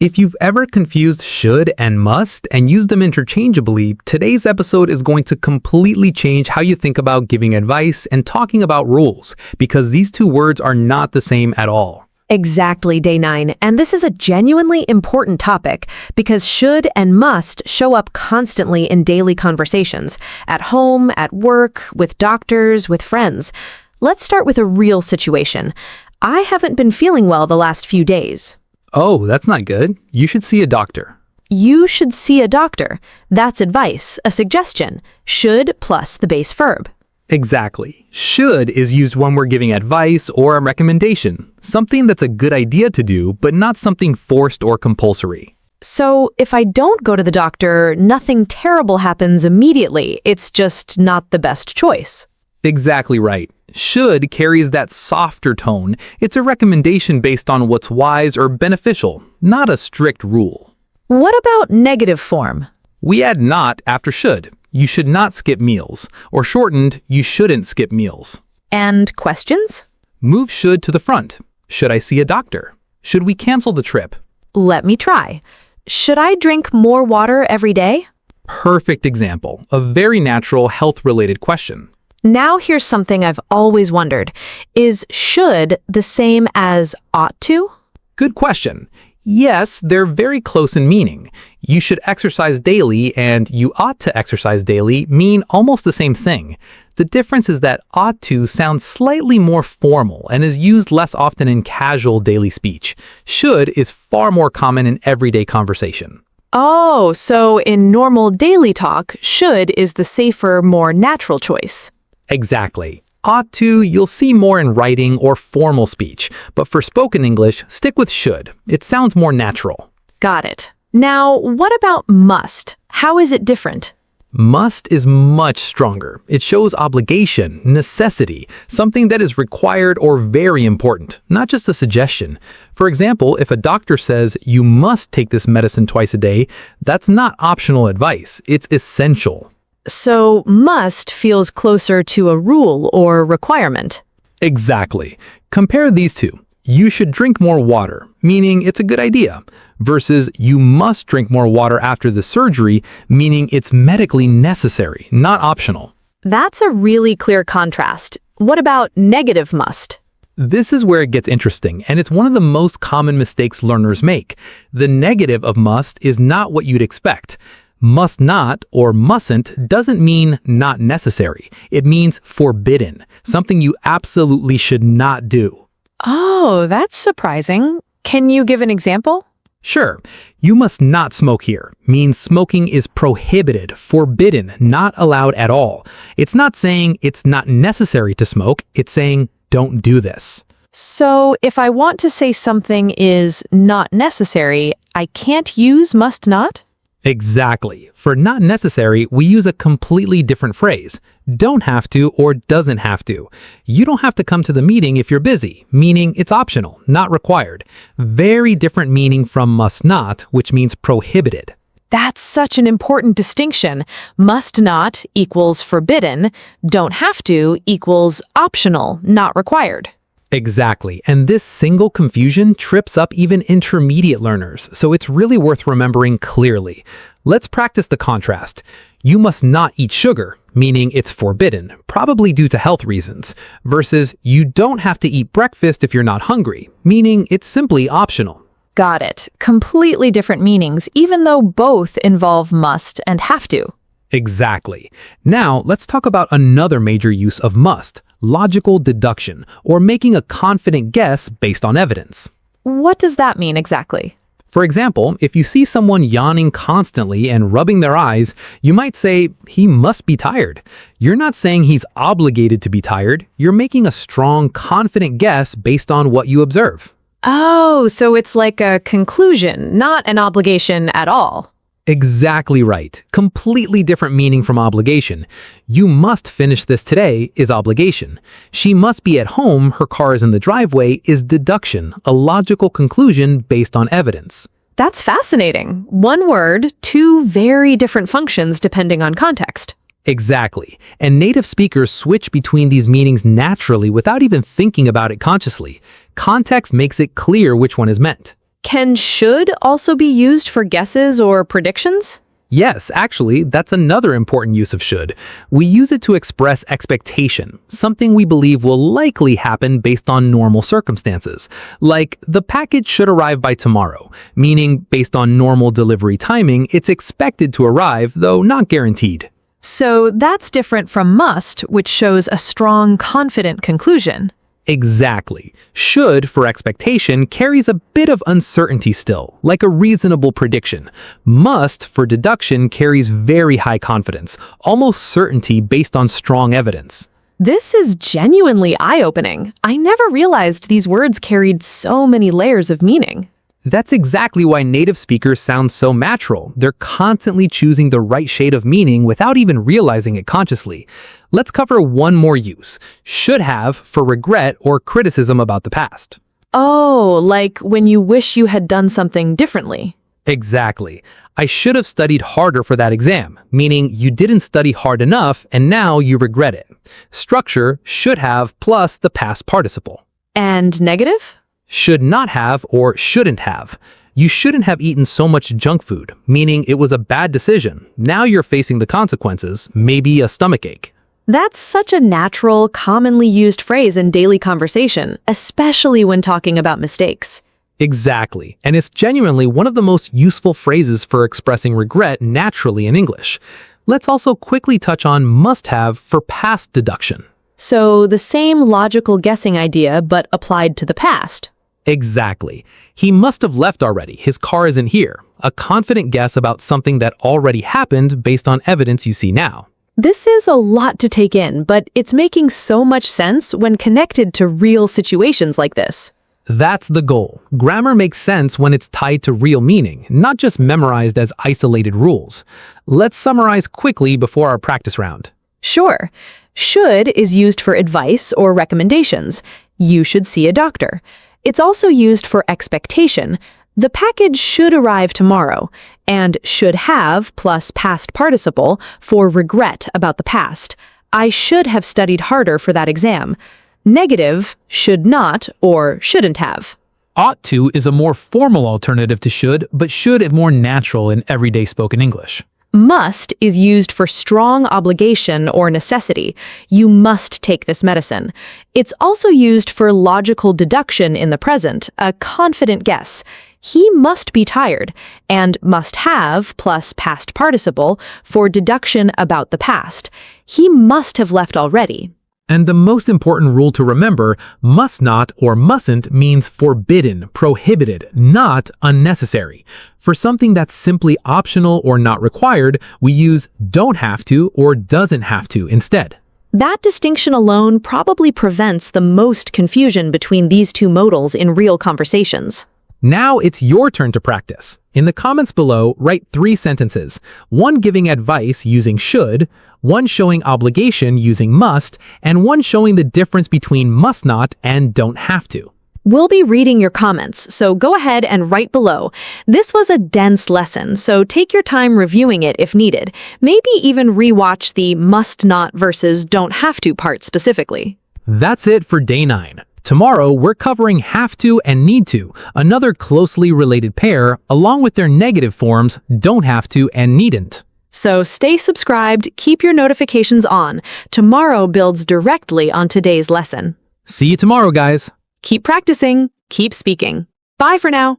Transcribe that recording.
If you've ever confused should and must and used them interchangeably, today's episode is going to completely change how you think about giving advice and talking about rules, because these two words are not the same at all. Exactly, Day 9. And this is a genuinely important topic because should and must show up constantly in daily conversations, at home, at work, with doctors, with friends. Let's start with a real situation. I haven't been feeling well the last few days. Oh, that's not good. You should see a doctor. You should see a doctor. That's advice, a suggestion. Should plus the base verb. Exactly. Should is used when we're giving advice or a recommendation, something that's a good idea to do, but not something forced or compulsory. So if I don't go to the doctor, nothing terrible happens immediately. It's just not the best choice. Exactly right. Should carries that softer tone. It's a recommendation based on what's wise or beneficial, not a strict rule. What about negative form? We add not after should. You should not skip meals, or shortened, you shouldn't skip meals. And questions? Move should to the front. Should I see a doctor? Should we cancel the trip? Let me try. Should I drink more water every day? Perfect example, a very natural health-related question. Now here's something I've always wondered. Is should the same as ought to? Good question. Yes, they're very close in meaning. You should exercise daily and you ought to exercise daily mean almost the same thing. The difference is that ought to sounds slightly more formal and is used less often in casual daily speech. Should is far more common in everyday conversation. Oh, so in normal daily talk, should is the safer, more natural choice. Exactly. Ought to, you'll see more in writing or formal speech, but for spoken English, stick with should. It sounds more natural. Got it. Now, what about must? How is it different? Must is much stronger. It shows obligation, necessity, something that is required or very important, not just a suggestion. For example, if a doctor says you must take this medicine twice a day, that's not optional advice, it's essential. So must feels closer to a rule or requirement. Exactly. Compare these two. You should drink more water, meaning it's a good idea, versus you must drink more water after the surgery, meaning it's medically necessary, not optional. That's a really clear contrast. What about negative must? This is where it gets interesting, and it's one of the most common mistakes learners make. The negative of must is not what you'd expect. Must not or mustn't doesn't mean not necessary. It means forbidden, something you absolutely should not do. Oh, that's surprising. Can you give an example? Sure, you must not smoke here means smoking is prohibited, forbidden, not allowed at all. It's not saying it's not necessary to smoke, it's saying don't do this. So if I want to say something is not necessary, I can't use must not? Exactly. For not necessary, we use a completely different phrase. Don't have to or doesn't have to. You don't have to come to the meeting if you're busy, meaning it's optional, not required. Very different meaning from must not, which means prohibited. That's such an important distinction. Must not equals forbidden. Don't have to equals optional, not required. Exactly, and this single confusion trips up even intermediate learners, so it's really worth remembering clearly. Let's practice the contrast. You must not eat sugar, meaning it's forbidden, probably due to health reasons, versus you don't have to eat breakfast if you're not hungry, meaning it's simply optional. Got it. Completely different meanings, even though both involve must and have to. Exactly. Now, let's talk about another major use of must, logical deduction, or making a confident guess based on evidence. What does that mean exactly? For example, if you see someone yawning constantly and rubbing their eyes, you might say, he must be tired. You're not saying he's obligated to be tired. You're making a strong, confident guess based on what you observe. Oh, so it's like a conclusion, not an obligation at all. Exactly right. Completely different meaning from obligation. You must finish this today is obligation. She must be at home, her car is in the driveway is deduction, a logical conclusion based on evidence. That's fascinating. One word, two very different functions depending on context. Exactly. And native speakers switch between these meanings naturally without even thinking about it consciously. Context makes it clear which one is meant. Can should also be used for guesses or predictions? Yes, actually, that's another important use of should. We use it to express expectation, something we believe will likely happen based on normal circumstances. Like, the package should arrive by tomorrow, meaning based on normal delivery timing, it's expected to arrive, though not guaranteed. So that's different from must, which shows a strong, confident conclusion. Exactly. Should, for expectation, carries a bit of uncertainty still, like a reasonable prediction. Must, for deduction, carries very high confidence, almost certainty based on strong evidence. This is genuinely eye-opening. I never realized these words carried so many layers of meaning. That's exactly why native speakers sound so natural. They're constantly choosing the right shade of meaning without even realizing it consciously. Let's cover one more use. Should have for regret or criticism about the past. Oh, like when you wish you had done something differently. Exactly. I should have studied harder for that exam, meaning you didn't study hard enough and now you regret it. Structure should have plus the past participle. And negative? Should not have or shouldn't have. You shouldn't have eaten so much junk food, meaning it was a bad decision. Now you're facing the consequences, maybe a stomachache. That's such a natural, commonly used phrase in daily conversation, especially when talking about mistakes. Exactly, and it's genuinely one of the most useful phrases for expressing regret naturally in English. Let's also quickly touch on must have for past deduction. So the same logical guessing idea, but applied to the past. Exactly. He must have left already. His car isn't here. A confident guess about something that already happened based on evidence you see now. This is a lot to take in, but it's making so much sense when connected to real situations like this. That's the goal. Grammar makes sense when it's tied to real meaning, not just memorized as isolated rules. Let's summarize quickly before our practice round. Sure. Should is used for advice or recommendations. You should see a doctor. It's also used for expectation. The package should arrive tomorrow, and should have plus past participle for regret about the past. I should have studied harder for that exam. Negative, should not or shouldn't have. Ought to is a more formal alternative to should, but should is more natural in everyday spoken English. Must is used for strong obligation or necessity. You must take this medicine. It's also used for logical deduction in the present, a confident guess. He must be tired, and must have plus past participle for deduction about the past. He must have left already. And the most important rule to remember, must not or mustn't means forbidden, prohibited, not unnecessary. For something that's simply optional or not required, we use don't have to or doesn't have to instead. That distinction alone probably prevents the most confusion between these two modals in real conversations. Now it's your turn to practice. In the comments below, write 3 sentences, one giving advice using should, one showing obligation using must, and one showing the difference between must not and don't have to. We'll be reading your comments, so go ahead and write below. This was a dense lesson, so take your time reviewing it if needed. Maybe even rewatch the must not versus don't have to part specifically. That's it for day 9. Tomorrow, we're covering have to and need to, another closely related pair, along with their negative forms, don't have to and needn't. So stay subscribed, keep your notifications on. Tomorrow builds directly on today's lesson. See you tomorrow, guys. Keep practicing, keep speaking. Bye for now.